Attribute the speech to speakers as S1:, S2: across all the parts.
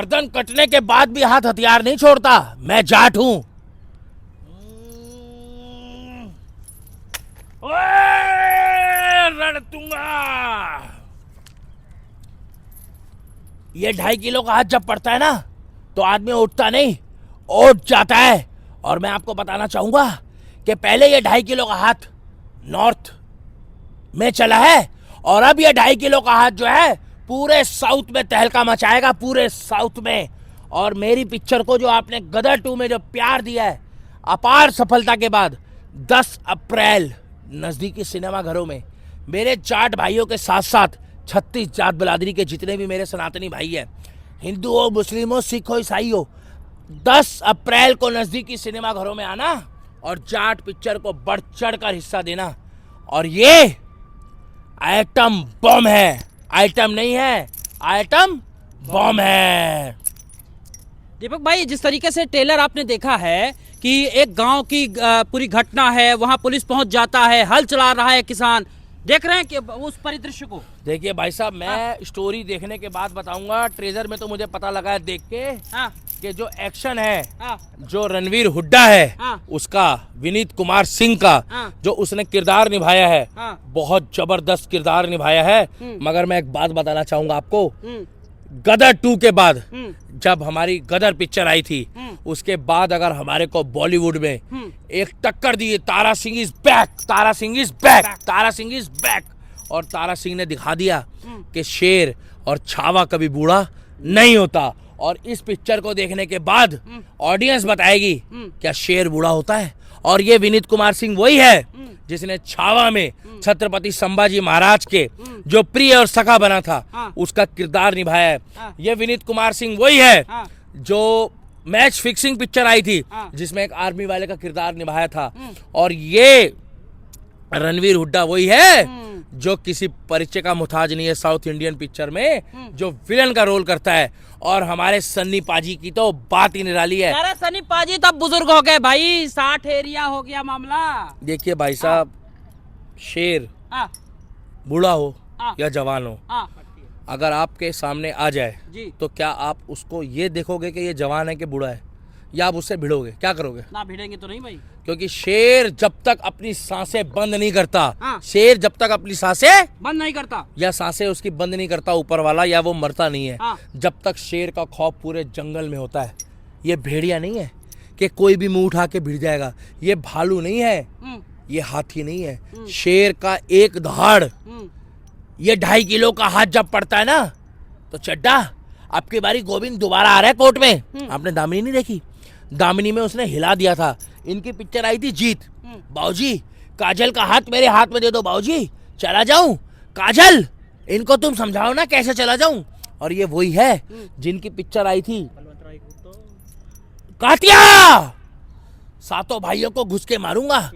S1: गर्दन कटने के बाद भी हाथ हथियार नहीं छोड़ता। मैं जाट हूं। रणतुंगा। ये 2.5 किलो का हाथ जब पड़ता है ना तो आदमी उठता नहीं, उठ जाता है। और मैं आपको बताना चाहूंगा कि पहले ये 2.5 किलो का हाथ नॉर्थ में चला है और अब ये 2.5 किलो का हाथ जो है पूरे साउथ में तहलका मचाएगा, पूरे साउथ में। और मेरी पिक्चर को जो आपने गदर 2 में जो प्यार दिया है अपार सफलता के बाद 10 अप्रैल नजदीकी सिनेमा घरों में मेरे जाट भाइयों के साथ साथ 36 जात बिरादरी के जितने भी मेरे सनातनी भाई हैं, हिंदू हो, मुस्लिम हो, सिख हो, ईसाई हो, 10 अप्रैल को नजदीकी सिनेमा घरों में आना और जाट पिक्चर को बढ़ चढ़ कर हिस्सा देना। और ये आइटम बम है, आइटम नहीं है, आइटम बम है।
S2: दीपक भाई, जिस तरीके से ट्रेलर आपने देखा है कि एक गांव की पूरी घटना है, वहां पुलिस पहुंच जाता है, हल चला रहा है किसान, देख रहे हैं कि उस परिदृश्य को।
S1: देखिए भाई साहब, मैं स्टोरी देखने के बाद बताऊंगा। ट्रेलर में तो मुझे पता लगा है देख के कि जो एक्शन है, जो रणवीर हुड्डा है उसका, विनीत कुमार सिंह का जो उसने किरदार निभाया है, बहुत जबरदस्त किरदार निभाया है। मगर मैं एक बात बताना चाहूंगा आपको, गदर 2 के बाद जब हमारी गदर पिक्चर आई थी उसके बाद अगर हमारे को बॉलीवुड में एक टक्कर दी, Tara Singh is back, Tara Singh is back, Tara Singh is back. और तारा सिंह ने दिखा दिया कि शेर और छावा कभी बूढ़ा नहीं होता। और इस पिक्चर को देखने के बाद ऑडियंस बताएगी क्या शेर बूढ़ा होता है। और ये विनीत कुमार सिंह वही है जिसने छावा में छत्रपति संभाजी महाराज के जो प्रिय और सखा बना था उसका किरदार निभाया है। ये विनीत कुमार सिंह वही है जो मैच फिक्सिंग पिक्चर आई थी जिसमें एक आर्मी वाले का किरदार निभाया था। और ये रणवीर हुड्डा वही है जो किसी परिचय का मुताज नहीं है साउथ इंडियन पिक्चर में, जो विलन का रोल करता है। और हमारे सन्नी पाजी की तो बात ही निराली है।
S2: अरे सन्नी पाजी तब बुजुर्ग हो गए भाई, 60 एरिया हो गया मामला।
S1: देखिए भाई साहब, शेर बूढ़ा हो या जवान हो, अगर आपके सामने आ जाए तो क्या आप उसको ये देखोगे कि ये जवान है कि बूढ़ा है, या आप उससे भिड़ोगे? क्या करोगे?
S2: ना भिड़ेंगे तो नहीं भाई,
S1: क्योंकि शेर जब तक अपनी सांसें बंद नहीं करता, शेर जब तक अपनी सांसें
S2: बंद नहीं करता
S1: या सांसें उसकी बंद नहीं करता ऊपर वाला, या वो मरता नहीं है, जब तक शेर का खौफ पूरे जंगल में होता है। ये भेड़िया नहीं है कि कोई भी मुंह उठा के भिड़ जाएगा, ये भालू नहीं है, ये हाथी नहीं है। शेर का एक दहाड़, ये 2.5 किलो का हाथ जब पड़ता है ना तो चड्डा आपकी बारी गोविंद दोबारा आ रहा है कोर्ट में। आपने दामिनी नहीं देखी? दामिनी में उसने हिला दिया था। इनकी पिक्चर आई थी जीत, बाबूजी काजल का हाथ मेरे हाथ में दे दो बाबूजी, चला जाऊं काजल, इनको तुम समझाओ ना कैसे चला जाऊं। और ये वही है जिनकी पिक्चर आई थी कातिया, 7 भाइयों को घुस के मारूंगा,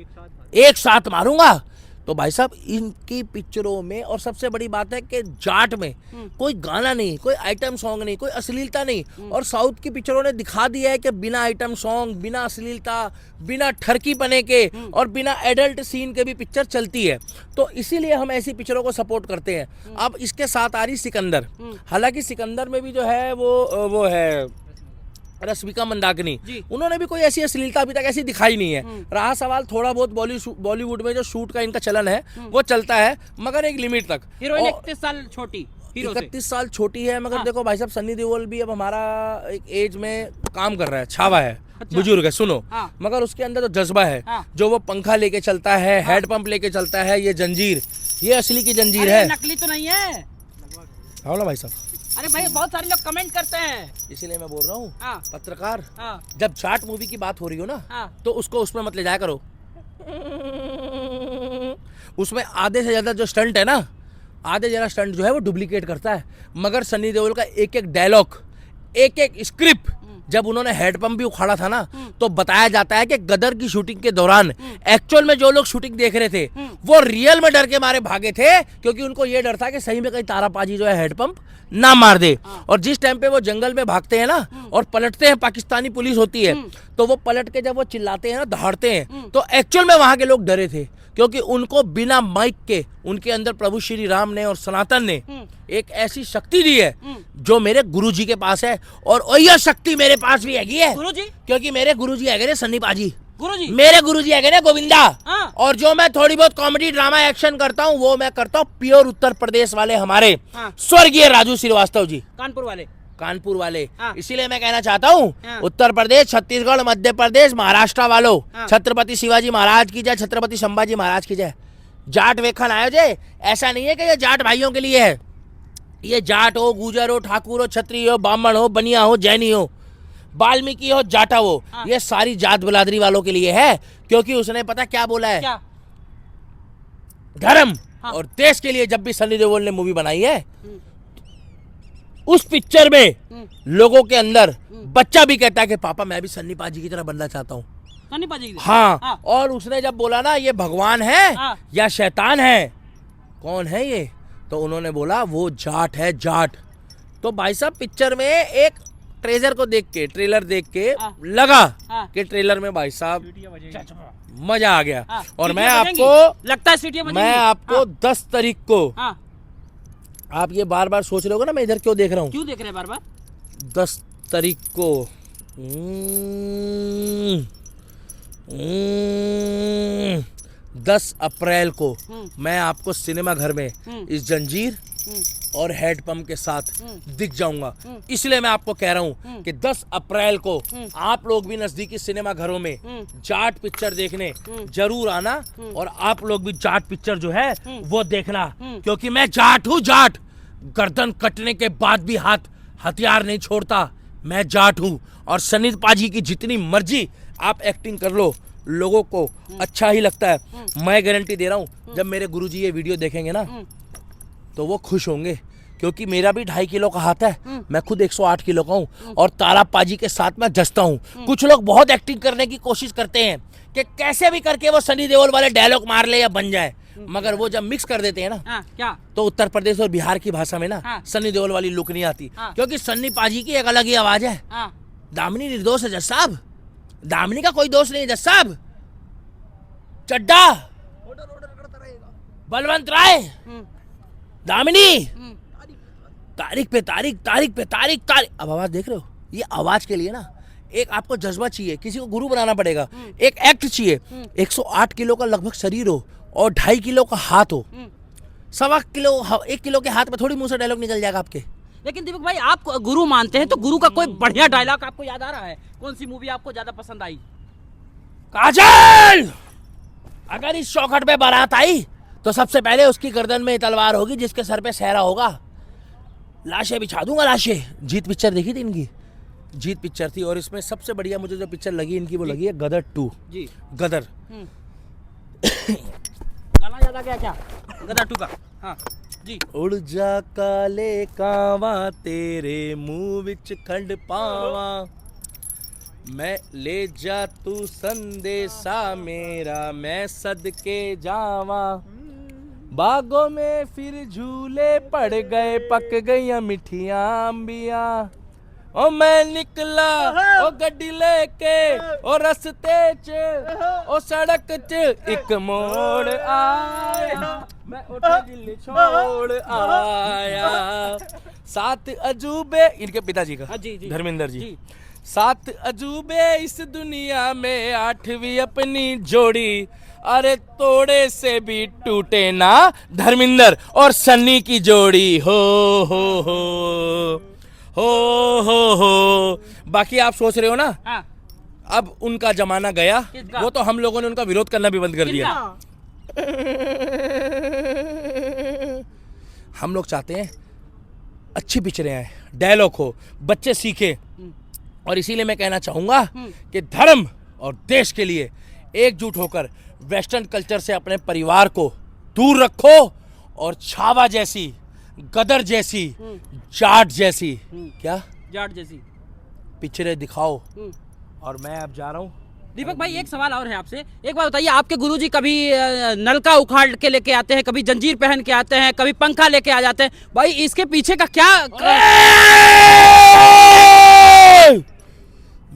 S1: एक साथ मारूंगा। तो भाई साहब, इनकी पिक्चरों में, और सबसे बड़ी बात है कि जाट में कोई गाना नहीं, कोई आइटम सॉन्ग नहीं, कोई अश्लीलता नहीं। और साउथ की पिक्चरों ने दिखा दिया है कि बिना आइटम सॉन्ग, बिना अश्लीलता, बिना ठरकी पने के और बिना एडल्ट सीन के भी पिक्चर चलती है। तो इसीलिए हम ऐसी पिक्चरों को सपोर्ट करते हैं। अब इसके साथ आ रही सिकंदर, हालांकि सिकंदर में भी जो है वो है रश्मिका मंदाकिनी, उन्होंने भी कोई ऐसी अश्लीलता अभी तक ऐसी दिखाई नहीं है। रहा सवाल थोड़ा बहुत बॉलीवुड में जो शूट का इनका चलन है वो चलता है, मगर एक लिमिट तक।
S2: हीरोइन 31 साल छोटी,
S1: 31 साल छोटी है, मगर देखो भाई साहब, सन्नी देओल भी अब हमारा एक एज में काम कर रहा है, छावा है, बुजुर्ग है, सुनो, मगर उसके अंदर तो जज्बा है, जो वो पंखा लेके चलता है, हेड पंप लेके चलता है, ये जंजीर, ये असली की जंजीर है,
S2: नकली तो नहीं है।
S1: हाँ ना भाई साहब।
S2: अरे भाई, बहुत सारे लोग कमेंट करते हैं,
S1: इसीलिए मैं बोल रहा हूँ पत्रकार, जब जाट मूवी की बात हो रही हो ना तो उसको उसमें मत ले जाया करो। उसमें आधे से ज्यादा जो स्टंट है ना, आधे ज्यादा स्टंट जो है वो डुप्लीकेट करता है। मगर सन्नी देओल का एक एक डायलॉग, एक एक स्क्रिप्ट, जब उन्होंने हेड पंप भी उखाड़ा था ना तो बताया जाता है कि गदर की शूटिंग के दौरान एक्चुअल में जो लोग शूटिंग देख रहे थे वो रियल में डर के मारे भागे थे, क्योंकि उनको ये डर था कि सही में कहीं तारापाजी जो है हेड पंप ना मार दे। और जिस टाइम पे वो जंगल में भागते हैं ना और पलटते हैं, पाकिस्तानी पुलिस होती है, तो वो पलट के जब वो चिल्लाते हैं ना, दहाड़ते हैं, तो एक्चुअल में वहां के लोग डरे थे। क्योंकि उनको बिना माइक के उनके अंदर प्रभु श्री राम ने और सनातन ने एक ऐसी शक्ति दी है जो मेरे गुरुजी के पास है, और यह शक्ति मेरे पास भी हैगी है।
S2: गुरुजी?
S1: क्योंकि मेरे गुरुजी है रे सन्नी पाजी,
S2: गुरुजी
S1: मेरे गुरुजी है ना गोविंदा।
S2: हाँ।
S1: और जो मैं थोड़ी बहुत कॉमेडी ड्रामा एक्शन करता हूँ वो मैं करता हूँ प्योर उत्तर प्रदेश वाले हमारे स्वर्गीय राजू श्रीवास्तव जी, कानपुर वाले। इसीलिए मैं कहना चाहता हूँ उत्तर प्रदेश, छत्तीसगढ़, मध्य प्रदेश, महाराष्ट्र वालों, छत्रपति शिवाजी महाराज की जय, छत्रपति संभाजी महाराज की जय। जाट वेखन आयो जे, ऐसा नहीं है कि ये जाट भाइयों के लिए है। ये जाट हो, गुजर हो, ठाकुर हो, क्षत्रिय हो, ब्राह्मण हो, बनिया हो, जैनी हो, वाल्मीकि हो, जाटा हो, ये सारी जात बलादरी वालों के लिए है। क्योंकि उसने पता क्या बोला है, क्या? धर्म और देश के लिए। जब भी सनी देओल ने मूवी बनाई है उस पिक्चर में लोगों के अंदर बच्चा भी कहता है कि पापा मैं भी सन्नी पाजी की तरह बनना चाहता हूँ।
S2: सन्नी पाजी की?
S1: हाँ। और उसने जब बोला ना ये भगवान है या शैतान है, कौन है ये, तो उन्होंने बोला वो जाट है, जाट। तो भाई साहब पिक्चर में एक ट्रेलर को देख के, ट्रेलर देख के लगा कि ट्रेलर में भाई साहब मजा आ गया। और मैं आपको
S2: लगता है
S1: मैं आपको 10 तारीख को, आप ये बार बार सोच रहे होगे ना मैं इधर क्यों देख रहा हूँ,
S2: क्यों देख रहे हैं बार बार?
S1: 10 तारीख को 10 अप्रैल को मैं आपको सिनेमा घर में इस जंजीर और हेड पंप के साथ दिख जाऊंगा। इसलिए मैं आपको कह रहा हूं कि 10 अप्रैल को आप लोग भी नजदीकी सिनेमा घरों में जाट पिक्चर देखने जरूर आना, और आप लोग भी जाट पिक्चर जो है वो देखना। क्योंकि मैं जाट हूं, जाट। गर्दन कटने के बाद भी हाथ हथियार नहीं छोड़ता, मैं जाट हूं। और सनी पाजी की जितनी मर्जी आप एक्टिंग कर लो, लोगों को अच्छा ही लगता है। मैं गारंटी दे रहा हूं जब मेरे गुरुजी ये वीडियो देखेंगे ना तो वो खुश होंगे, क्योंकि मेरा भी 2.5 किलो का हाथ है, मैं खुद 108 किलो का हूँ, और तारा पाजी के साथ मैं जसता हूँ। कुछ लोग बहुत एक्टिंग करने की कोशिश करते हैं कि कैसे भी करके वो सनी देओल वाले डायलॉग मार ले या बन जाए, मगर वो जब मिक्स कर देते हैं ना
S2: क्या?
S1: तो उत्तर प्रदेश और बिहार की भाषा में ना सनी देओल वाली लुक नहीं आती। क्योंकि सन्नी पाजी की एक अलग ही आवाज है। दामिनी निर्दोष है जज साहब, दामिनी का कोई दोष नहीं है जज साहब। चड्डा बलवंत राय, दामिनी तारीख पे तारीख, तारीख पे तारीख, तारीख। अब आवाज देख रहे हो, ये आवाज के लिए ना एक आपको जज्बा चाहिए, किसी को गुरु बनाना पड़ेगा, एक एक्ट चाहिए। 108 किलो का लगभग शरीर हो और 2.5 किलो का हाथ हो, 1 किलो के हाथ में थोड़ी मुंह से डायलॉग निकल जाएगा आपके।
S2: लेकिन दीपक भाई आप गुरु मानते हैं, तो गुरु का कोई बढ़िया डायलॉग आपको याद आ रहा है? कौन सी मूवी आपको ज्यादा पसंद आई?
S1: काजल, अगर इस चौखट पे बारात आई तो सबसे पहले उसकी गर्दन में तलवार होगी, जिसके सर पे सहरा होगा, लाशें बिछा दूंगा, लाशें। जीत पिक्चर देखी थी इनकी, जीत पिक्चर थी। और इसमें सबसे बढ़िया मुझे जो पिक्चर लगी इनकी वो लगी है गदर 2 जी। गदर
S2: गाना याद आ गया क्या? गदर 2 का? हाँ जी।
S1: उड़ जा काले कावा तेरे मुंह विच खंड पावा, मैं ले जा तू संदेशा मेरा मैं सदके जावा, बागों में फिर झूले पड़ गए, पक गई मिठियां अंबिया, ओ मैं निकला ओ गड्डी लेके ओ रस्ते च ओ सड़क च एक मोड़ आया, मैं उठा दिल छोड़ आया। 7 अजूबे इनके पिताजी का, धर्मेंद्र जी। 7 अजूबे इस दुनिया में, 8वीं अपनी जोड़ी, अरे तोड़े से भी टूटे ना धर्मेंद्र और सन्नी की जोड़ी। हो हो। बाकी आप सोच रहे हो ना अब उनका जमाना गया, वो तो हम लोगों ने उनका विरोध करना भी बंद कर दिया। हम लोग चाहते हैं अच्छी पिक्चरें आए, डायलॉग हो, बच्चे सीखे। और इसीलिए मैं कहना चाहूंगा कि धर्म और देश के लिए एकजुट होकर वेस्टर्न कल्चर से अपने परिवार को दूर रखो, और छावा जैसी, गदर जैसी, जाट जैसी, क्या
S2: जाट जैसी
S1: पिक्चरें दिखाओ। और मैं अब जा रहा हूँ।
S2: दीपक भाई एक सवाल और है आपसे, एक बात बताइए, आपके गुरुजी कभी नलका उखाड़ के लेके आते हैं, कभी जंजीर पहन के आते हैं, कभी पंखा लेके आ जाते हैं, भाई इसके पीछे का क्या?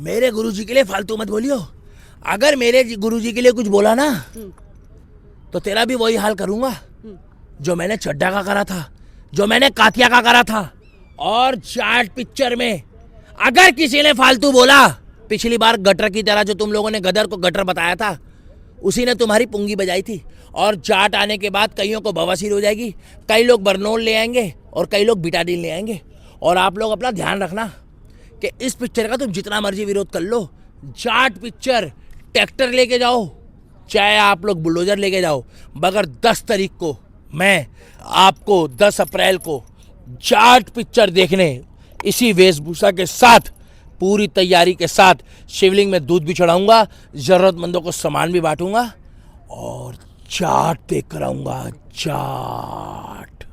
S1: मेरे गुरुजी के लिए फालतू मत बोलियो। अगर मेरे गुरुजी के लिए कुछ बोला ना तो तेरा भी वही हाल करूंगा जो मैंने चड्डा का करा था, जो मैंने कातिया का करा था। और जाट पिक्चर में अगर किसी ने फालतू बोला, पिछली बार गटर की तरह जो तुम लोगों ने गदर को गटर बताया था, उसी ने तुम्हारी पुंगी बजाई थी। और जाट आने के बाद कईयों को बवासीर हो जाएगी, कई लोग बरनोल ले आएंगे और कई लोग बिटाडीन ले आएंगे। और आप लोग अपना ध्यान रखना कि इस पिक्चर का तुम जितना मर्जी विरोध कर लो, जाट पिक्चर ट्रैक्टर लेके जाओ चाहे आप लोग बुलडोजर लेके जाओ, मगर 10 तारीख को मैं आपको 10 अप्रैल को जाट पिक्चर देखने इसी वेशभूषा के साथ, पूरी तैयारी के साथ शिवलिंग में दूध भी चढ़ाऊंगा, जरूरतमंदों को सामान भी बांटूंगा और जाट देख कर आऊंगा। जाट।